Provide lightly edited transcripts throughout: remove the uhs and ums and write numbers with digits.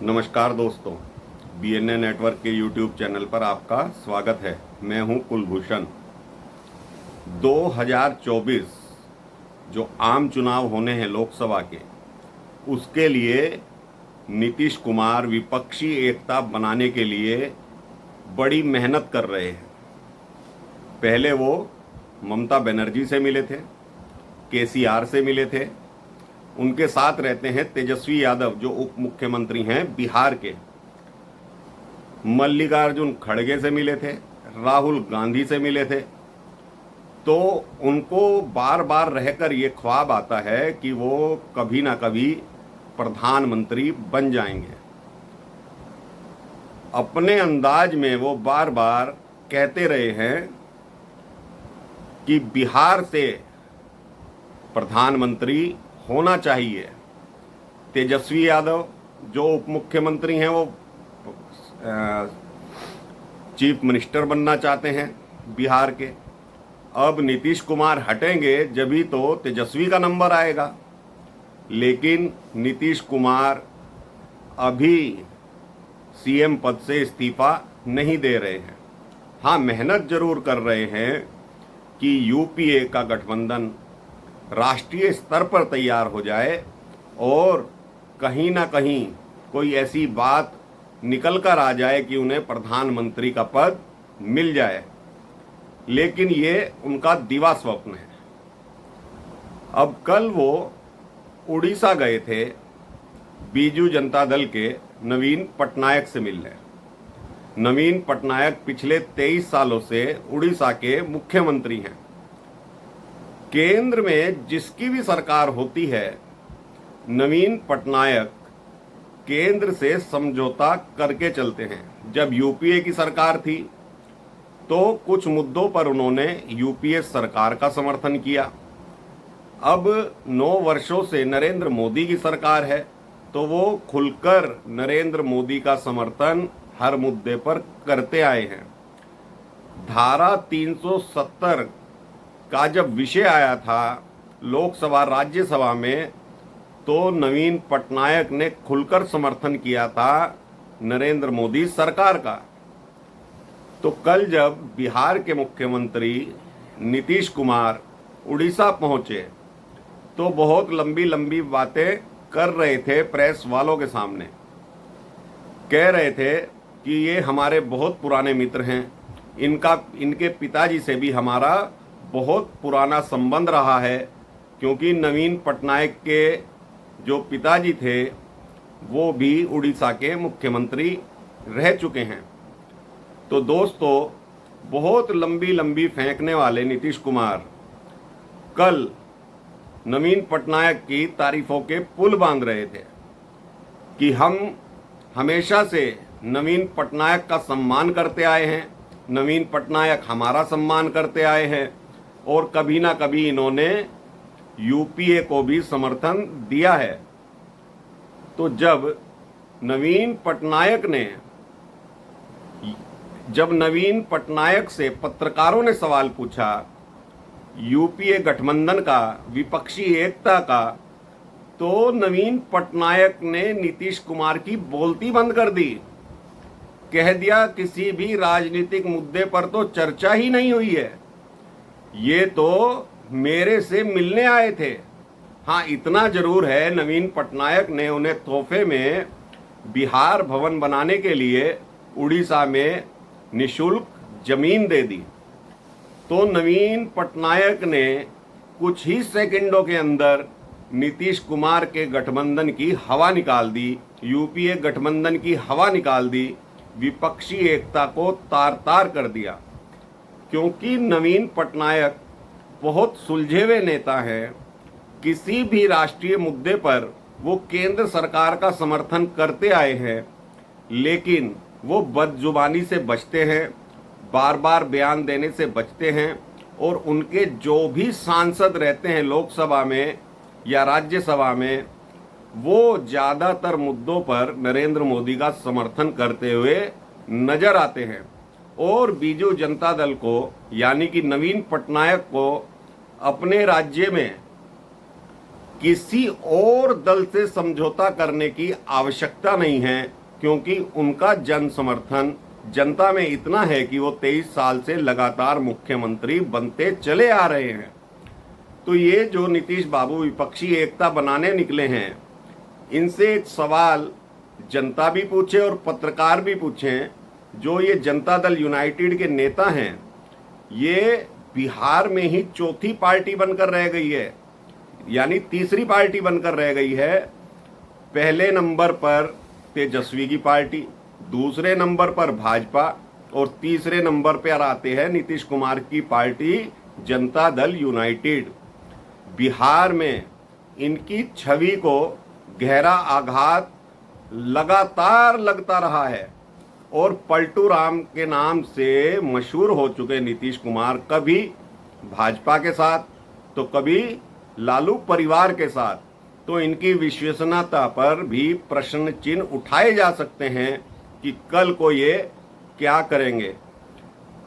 नमस्कार दोस्तों, BNA network के यूट्यूब चैनल पर आपका स्वागत है। मैं हूं कुलभूषण। 2024 जो आम चुनाव होने हैं लोकसभा के, उसके लिए नीतीश कुमार विपक्षी एकता बनाने के लिए बड़ी मेहनत कर रहे हैं। पहले वो ममता बनर्जी से मिले थे, केसीआर से मिले थे, उनके साथ रहते हैं तेजस्वी यादव जो उप मुख्यमंत्री हैं बिहार के, मल्लिकार्जुन खड़गे से मिले थे, राहुल गांधी से मिले थे। तो उनको बार बार रहकर ये ख्वाब आता है कि वो कभी ना कभी प्रधानमंत्री बन जाएंगे। अपने अंदाज में वो बार बार कहते रहे हैं कि बिहार से प्रधानमंत्री होना चाहिए। तेजस्वी यादव जो उप मुख्यमंत्री हैं वो चीफ मिनिस्टर बनना चाहते हैं बिहार के। अब नीतीश कुमार हटेंगे जभी तो तेजस्वी का नंबर आएगा, लेकिन नीतीश कुमार अभी सीएम पद से इस्तीफा नहीं दे रहे हैं। हाँ, मेहनत जरूर कर रहे हैं कि यूपीए का गठबंधन राष्ट्रीय स्तर पर तैयार हो जाए और कहीं ना कहीं कोई ऐसी बात निकल कर आ जाए कि उन्हें प्रधानमंत्री का पद मिल जाए, लेकिन ये उनका दिवा स्वप्न है। अब कल वो उड़ीसा गए थे बीजू जनता दल के नवीन पटनायक से मिलने। नवीन पटनायक पिछले 23 सालों से उड़ीसा के मुख्यमंत्री हैं। केंद्र में जिसकी भी सरकार होती है, नवीन पटनायक केंद्र से समझौता करके चलते हैं। जब यूपीए की सरकार थी तो कुछ मुद्दों पर उन्होंने यूपीए सरकार का समर्थन किया। अब 9 वर्षों से नरेंद्र मोदी की सरकार है तो वो खुलकर नरेंद्र मोदी का समर्थन हर मुद्दे पर करते आए हैं। धारा 370 का जब विषय आया था लोकसभा राज्यसभा में, तो नवीन पटनायक ने खुलकर समर्थन किया था नरेंद्र मोदी सरकार का। तो कल जब बिहार के मुख्यमंत्री नीतीश कुमार उड़ीसा पहुंचे तो बहुत लंबी लंबी बातें कर रहे थे प्रेस वालों के सामने। कह रहे थे कि ये हमारे बहुत पुराने मित्र हैं, इनके पिताजी से भी हमारा बहुत पुराना संबंध रहा है, क्योंकि नवीन पटनायक के जो पिताजी थे वो भी उड़ीसा के मुख्यमंत्री रह चुके हैं। तो दोस्तों, बहुत लंबी लंबी फेंकने वाले नीतीश कुमार कल नवीन पटनायक की तारीफों के पुल बांध रहे थे कि हम हमेशा से नवीन पटनायक का सम्मान करते आए हैं, नवीन पटनायक हमारा सम्मान करते आए हैं और कभी ना कभी इन्होंने यूपीए को भी समर्थन दिया है। तो जब नवीन पटनायक से पत्रकारों ने सवाल पूछा यूपीए गठबंधन का, विपक्षी एकता का, तो नवीन पटनायक ने नीतीश कुमार की बोलती बंद कर दी। कह दिया किसी भी राजनीतिक मुद्दे पर तो चर्चा ही नहीं हुई है, ये तो मेरे से मिलने आए थे। हाँ, इतना जरूर है, नवीन पटनायक ने उन्हें तोहफे में बिहार भवन बनाने के लिए उड़ीसा में निशुल्क जमीन दे दी। तो नवीन पटनायक ने कुछ ही सेकंडों के अंदर नीतीश कुमार के गठबंधन की हवा निकाल दी, यूपीए गठबंधन की हवा निकाल दी, विपक्षी एकता को तार तार कर दिया। क्योंकि नवीन पटनायक बहुत सुलझे हुए नेता हैं, किसी भी राष्ट्रीय मुद्दे पर वो केंद्र सरकार का समर्थन करते आए हैं, लेकिन वो बदजुबानी से बचते हैं, बार बार बयान देने से बचते हैं और उनके जो भी सांसद रहते हैं लोकसभा में या राज्यसभा में, वो ज़्यादातर मुद्दों पर नरेंद्र मोदी का समर्थन करते हुए नजर आते हैं और बीजू जनता दल को यानी कि नवीन पटनायक को अपने राज्य में किसी और दल से समझौता करने की आवश्यकता नहीं है, क्योंकि उनका जन समर्थन जनता में इतना है कि वो 23 साल से लगातार मुख्यमंत्री बनते चले आ रहे हैं। तो ये जो नीतीश बाबू विपक्षी एकता बनाने निकले हैं, इनसे एक सवाल जनता भी पूछे और पत्रकार भी पूछें, जो ये जनता दल यूनाइटेड के नेता हैं, ये बिहार में ही चौथी पार्टी बनकर रह गई है, यानी तीसरी पार्टी बनकर रह गई है। पहले नंबर पर तेजस्वी की पार्टी, दूसरे नंबर पर भाजपा और तीसरे नंबर पर आते हैं नीतीश कुमार की पार्टी जनता दल यूनाइटेड। बिहार में इनकी छवि को गहरा आघात लगातार लगता रहा है और पलटू राम के नाम से मशहूर हो चुके नीतीश कुमार कभी भाजपा के साथ तो कभी लालू परिवार के साथ, तो इनकी विश्वसनीयता पर भी प्रश्न चिन्ह उठाए जा सकते हैं कि कल को ये क्या करेंगे।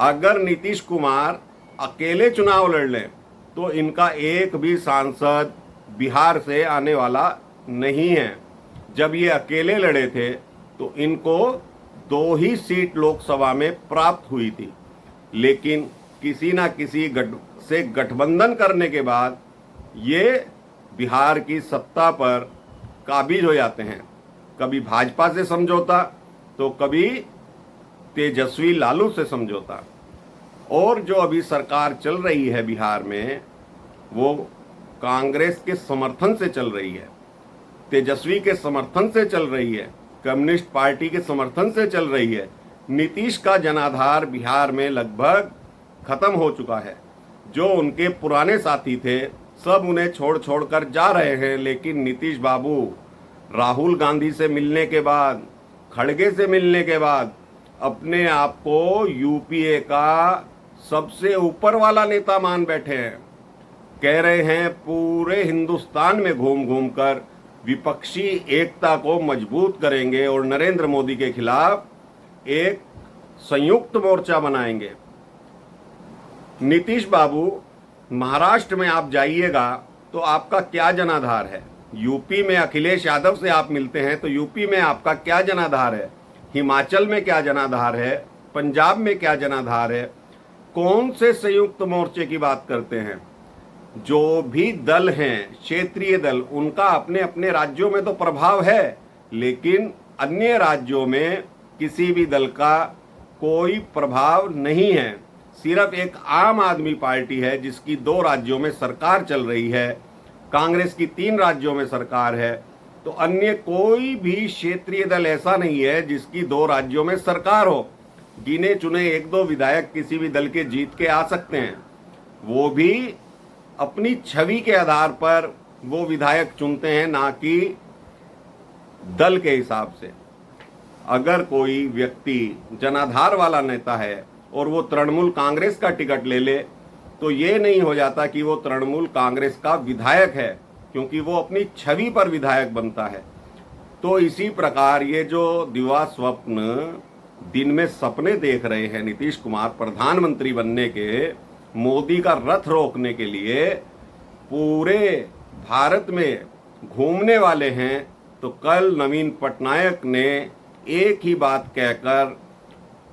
अगर नीतीश कुमार अकेले चुनाव लड़ लें तो इनका एक भी सांसद बिहार से आने वाला नहीं है। जब ये अकेले लड़े थे तो इनको 2 ही सीट लोकसभा में प्राप्त हुई थी, लेकिन किसी ना किसी से गठबंधन करने के बाद ये बिहार की सत्ता पर काबिज हो जाते हैं। कभी भाजपा से समझौता तो कभी तेजस्वी लालू से समझौता। और जो अभी सरकार चल रही है बिहार में, वो कांग्रेस के समर्थन से चल रही है, तेजस्वी के समर्थन से चल रही है, कम्युनिस्ट पार्टी के समर्थन से चल रही है। नीतीश का जनाधार बिहार में लगभग खत्म हो चुका है। जो उनके पुराने साथी थे सब उन्हें छोड़ कर जा रहे हैं, लेकिन नीतीश बाबू राहुल गांधी से मिलने के बाद, खड़गे से मिलने के बाद अपने आप को यूपीए का सबसे ऊपर वाला नेता मान बैठे हैं। कह रहे हैं पूरे हिंदुस्तान में घूम घूम कर विपक्षी एकता को मजबूत करेंगे और नरेंद्र मोदी के खिलाफ एक संयुक्त मोर्चा बनाएंगे। नीतीश बाबू, महाराष्ट्र में आप जाइएगा तो आपका क्या जनाधार है? यूपी में अखिलेश यादव से आप मिलते हैं तो यूपी में आपका क्या जनाधार है? हिमाचल में क्या जनाधार है? पंजाब में क्या जनाधार है? कौन से संयुक्त मोर्चे की बात करते हैं? जो भी दल हैं, क्षेत्रीय दल, उनका अपने अपने राज्यों में तो प्रभाव है, लेकिन अन्य राज्यों में किसी भी दल का कोई प्रभाव नहीं है। सिर्फ एक आम आदमी पार्टी है जिसकी 2 राज्यों में सरकार चल रही है, कांग्रेस की 3 राज्यों में सरकार है। तो अन्य कोई भी क्षेत्रीय दल ऐसा नहीं है जिसकी 2 राज्यों में सरकार हो। गिने चुने 1-2 विधायक किसी भी दल के जीत के आ सकते हैं, वो भी अपनी छवि के आधार पर वो विधायक चुनते हैं, ना कि दल के हिसाब से। अगर कोई व्यक्ति जनाधार वाला नेता है और वो तृणमूल कांग्रेस का टिकट ले ले तो ये नहीं हो जाता कि वो तृणमूल कांग्रेस का विधायक है, क्योंकि वो अपनी छवि पर विधायक बनता है। तो इसी प्रकार ये जो दिवा स्वप्न दिन में सपने देख रहे हैं नीतीश कुमार प्रधानमंत्री बनने के, मोदी का रथ रोकने के लिए पूरे भारत में घूमने वाले हैं, तो कल नवीन पटनायक ने एक ही बात कहकर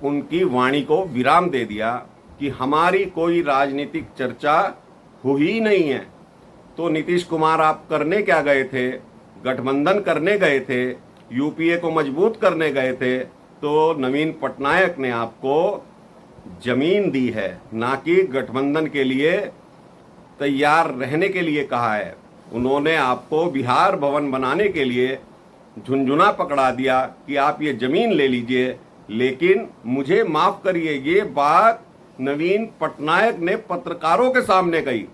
उनकी वाणी को विराम दे दिया कि हमारी कोई राजनीतिक चर्चा हुई नहीं है। तो नीतीश कुमार, आप करने क्या गए थे? गठबंधन करने गए थे, यूपीए को मजबूत करने गए थे, तो नवीन पटनायक ने आपको जमीन दी है, ना कि गठबंधन के लिए तैयार रहने के लिए कहा है। उन्होंने आपको बिहार भवन बनाने के लिए झुंझुना पकड़ा दिया कि आप ये जमीन ले लीजिए, लेकिन मुझे माफ करिए, ये बात नवीन पटनायक ने पत्रकारों के सामने कही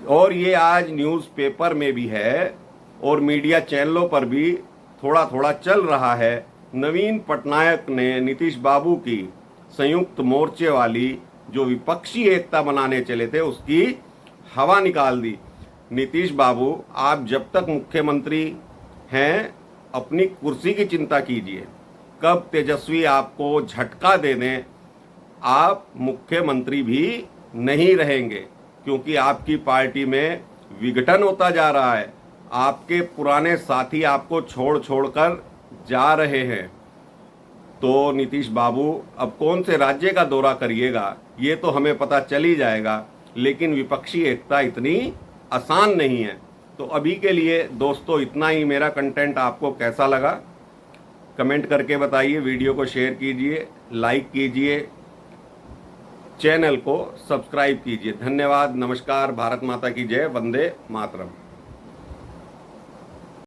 और ये आज न्यूज़पेपर में भी है और मीडिया चैनलों पर भी थोड़ा थोड़ा चल रहा है। नवीन पटनायक ने नीतीश बाबू की संयुक्त मोर्चे वाली जो विपक्षी एकता बनाने चले थे उसकी हवा निकाल दी। नीतीश बाबू, आप जब तक मुख्यमंत्री हैं अपनी कुर्सी की चिंता कीजिए, कब तेजस्वी आपको झटका दे दें आप मुख्यमंत्री भी नहीं रहेंगे, क्योंकि आपकी पार्टी में विघटन होता जा रहा है। आपके पुराने साथी आपको छोड़ कर जा रहे हैं, तो नीतीश बाबू अब कौन से राज्य का दौरा करिएगा ये तो हमें पता चल ही जाएगा, लेकिन विपक्षी एकता इतनी आसान नहीं है। तो अभी के लिए दोस्तों इतना ही। मेरा कंटेंट आपको कैसा लगा कमेंट करके बताइए, वीडियो को शेयर कीजिए, लाइक कीजिए, चैनल को सब्सक्राइब कीजिए। धन्यवाद, नमस्कार, भारत माता की जय, वंदे मातरम।